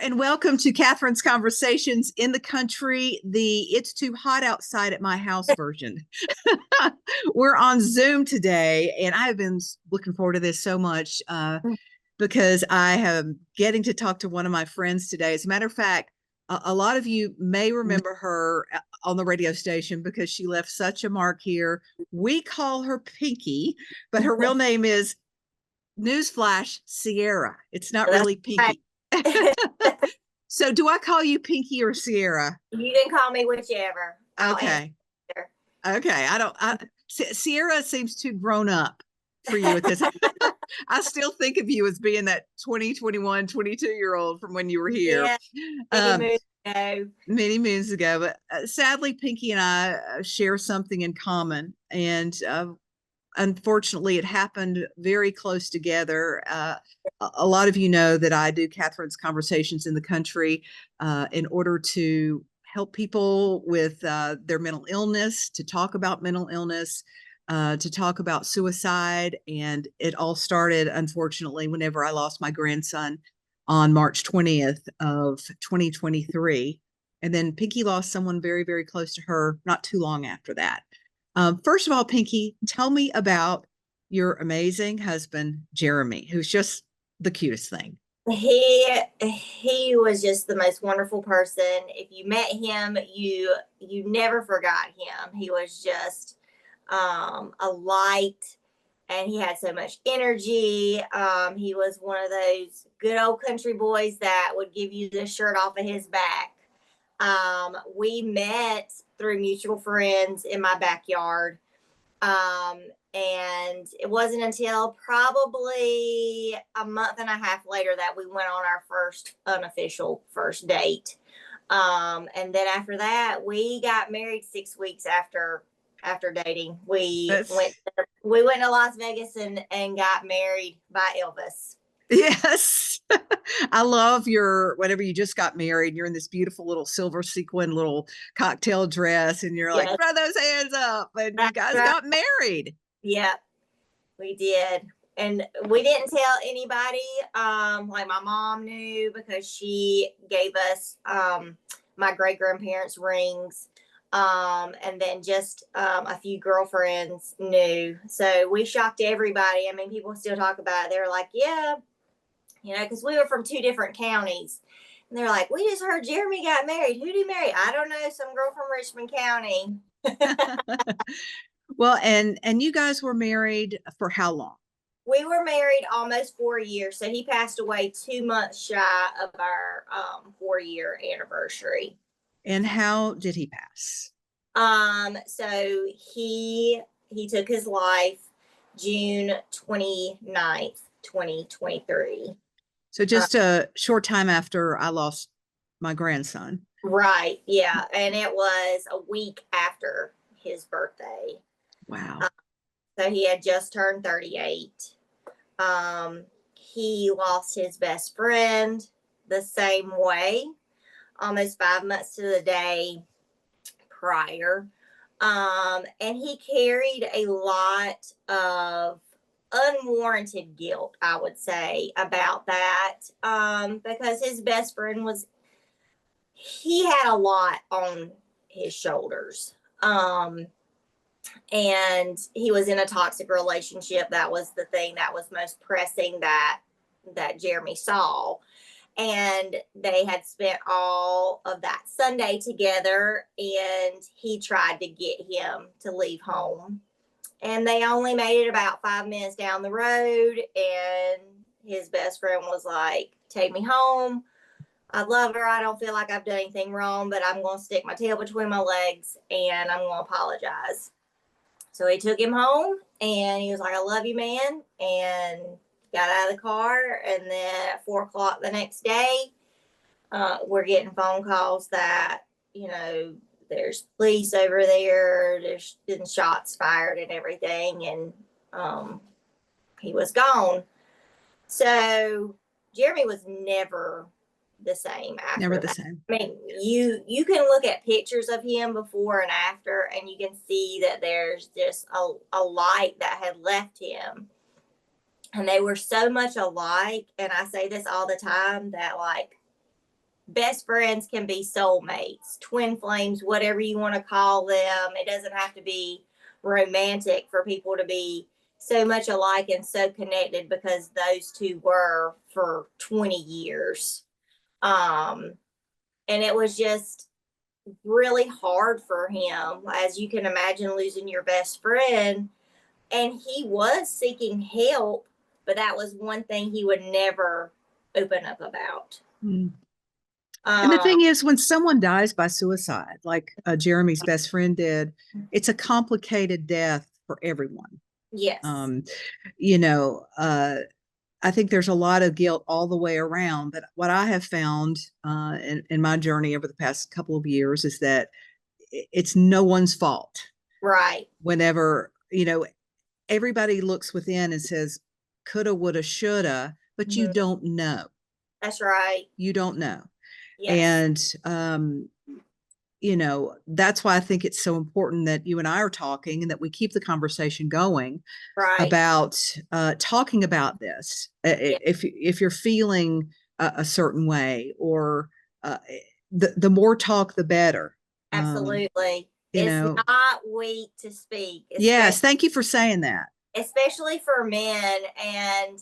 and welcome to Catherine's Conversations in the Country, the It's Too Hot Outside at My House version. We're on Zoom today, and I have been looking forward to this so much because I am getting to talk to one of my friends today. As a matter of fact, a lot of you may remember her on the radio station because she left such a mark here. We call her Pinkie, but her real name is, newsflash, Sierra. It's not really Pinkie. So do I call you Pinkie or Sierra? You can call me whichever. Okay. Sierra seems too grown up for you at this. I still think of you as being that 20, 21, 22-year-old from when you were here. Yeah, many moons ago. But sadly, Pinkie and I share something in common. And unfortunately, it happened very close together. A lot of you know that I do Catherine's Conversations in the Country in order to help people with their mental illness, to talk about mental illness, to talk about suicide. And it all started, unfortunately, whenever I lost my grandson on March 20th of 2023. And then Pinkie lost someone very, very close to her not too long after that. First of all, Pinkie, tell me about your amazing husband, Jeremy, who's just the cutest thing. He was just the most wonderful person. If you met him, you never forgot him. He was just a light, and he had so much energy. He was one of those good old country boys that would give you the shirt off of his back. We met through mutual friends in my backyard. And it wasn't until probably a month and a half later that we went on our first unofficial first date. And then after that, we got married 6 weeks after dating. We went to Las Vegas and got married by Elvis. Yes. I love your, whenever you just got married, you're in this beautiful little silver sequin little cocktail dress, and you're like, throw those hands up. And you guys got married. Yep, we did. And we didn't tell anybody. Like my mom knew because she gave us my great grandparents' rings. And then just a few girlfriends knew. So we shocked everybody. I mean, people still talk about it. They were like, yeah, because we were from 2 different counties. And they're like, we just heard Jeremy got married. Who did he marry? I don't know. Some girl from Richmond County. Well, and you guys were married for how long? We were married almost 4 years. So he passed away 2 months shy of our 4-year anniversary. And how did he pass? So he took his life June 29th, 2023. So just a short time after I lost my grandson. Right. Yeah. And it was a week after his birthday. Wow. So he had just turned 38. He lost his best friend the same way, almost 5 months to the day prior. And he carried a lot of unwarranted guilt, I would say, about that, because his best friend he had a lot on his shoulders. And he was in a toxic relationship. That was the thing that was most pressing that Jeremy saw. And they had spent all of that Sunday together, and he tried to get him to leave home. And they only made it about 5 minutes down the road, and his best friend was like, take me home. I love her. I don't feel like I've done anything wrong, but I'm going to stick my tail between my legs, and I'm going to apologize. So he took him home, and he was like, I love you, man. And got out of the car. And then at 4 o'clock the next day, we're getting phone calls that, there's police over there. There's been shots fired and everything. And he was gone. So Jeremy was never the same after Never the that. same. I mean, you can look at pictures of him before and after, and you can see that there's just a light that had left him. And they were so much alike. And I say this all the time that, like, best friends can be soulmates, twin flames, whatever you want to call them. It doesn't have to be romantic for people to be so much alike and so connected, because those two were for 20 years. And it was just really hard for him, as you can imagine, losing your best friend. And he was seeking help, but that was one thing he would never open up about. Mm. And the thing is, when someone dies by suicide, like Jeremy's best friend did, it's a complicated death for everyone. Yes. You know, I think there's a lot of guilt all the way around. But what I have found in my journey over the past couple of years is that it's no one's fault. Right. Whenever, you know, everybody looks within and says, coulda, woulda, shoulda, but you don't know. That's right. You don't know. Yes. And, you know, that's why I think it's so important that you and I are talking and that we keep the conversation going about talking about this. Yes. If you're feeling a certain way, or the more talk, the better. Absolutely. You know, not weak to speak. Yes. Thank you for saying that. Especially for men. And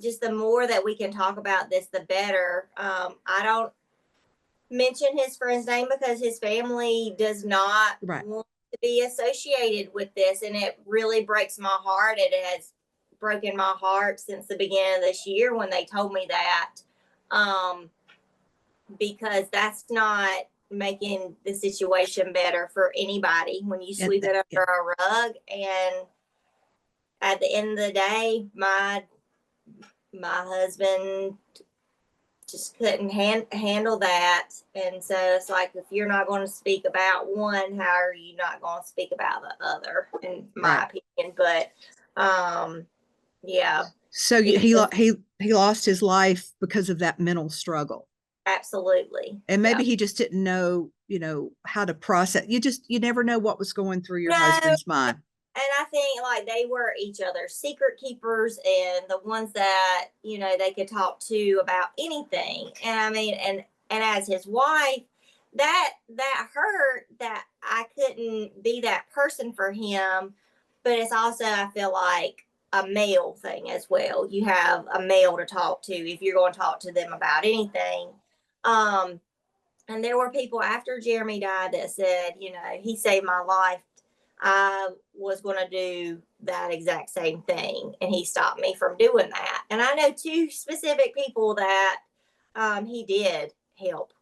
just the more that we can talk about this, the better. I don't mention his friend's name because his family does not want to be associated with this. And it really breaks my heart. It has broken my heart since the beginning of this year when they told me that. Because that's not making the situation better for anybody when you sweep it under a rug. And at the end of the day, my husband just couldn't handle that. And so it's like, if you're not going to speak about one, how are you not going to speak about the other, in my opinion? But yeah. So he lost his life because of that mental struggle. Absolutely. And maybe he just didn't know, you know, how to process. You never know what was going through your husband's mind. And I think, like, they were each other's secret keepers, and the ones that, you know, they could talk to about anything. And I mean, and as his wife, that hurt that I couldn't be that person for him. But it's also, I feel like, a male thing as well. You have a male to talk to if you're going to talk to them about anything. And there were people after Jeremy died that said, you know, he saved my life. I was going to do that exact same thing, and he stopped me from doing that. And I know two specific people that he did help.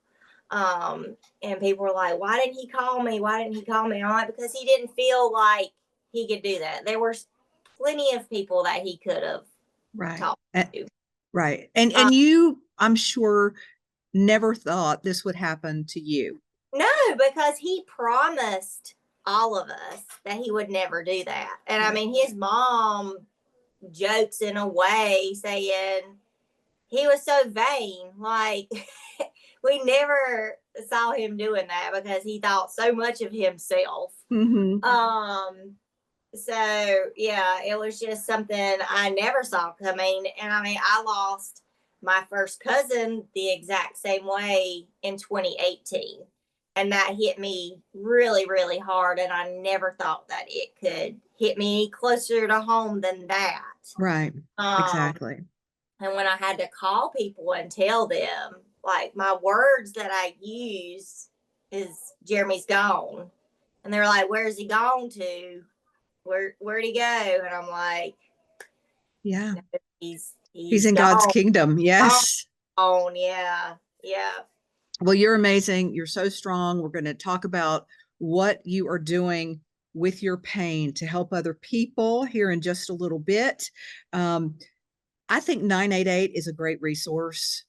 And people were like, why didn't he call me? Why didn't he call me? And I'm like, because he didn't feel like he could do that. There were plenty of people that he could have talked to. Right. And you, I'm sure, never thought this would happen to you. No, because he promised all of us that he would never do that. And I mean, his mom jokes in a way saying he was so vain. Like, we never saw him doing that because he thought so much of himself. Mm-hmm. So yeah, it was just something I never saw coming. And I mean, I lost my first cousin the exact same way in 2018. And that hit me really, really hard. And I never thought that it could hit me any closer to home than that. Right. Exactly. And when I had to call people and tell them, like, my words that I use is Jeremy's gone. And they're like, where's he gone to? Where'd he go? And I'm like, yeah, he's in God's kingdom. Yes. Oh, yeah. Yeah. Well, you're amazing. You're so strong. We're going to talk about what you are doing with your pain to help other people here in just a little bit. I think 988 is a great resource.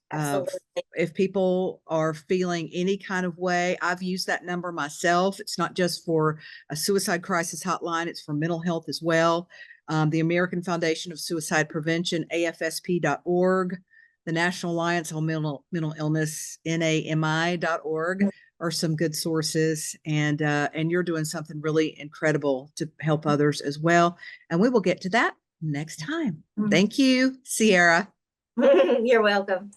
If people are feeling any kind of way, I've used that number myself. It's not just for a suicide crisis hotline, it's for mental health as well. The American Foundation of Suicide Prevention, AFSP.org, the National Alliance on Mental Illness, NAMI.org, are some good sources. And you're doing something really incredible to help others as well. And we will get to that next time. Thank you, Sierra. You're welcome.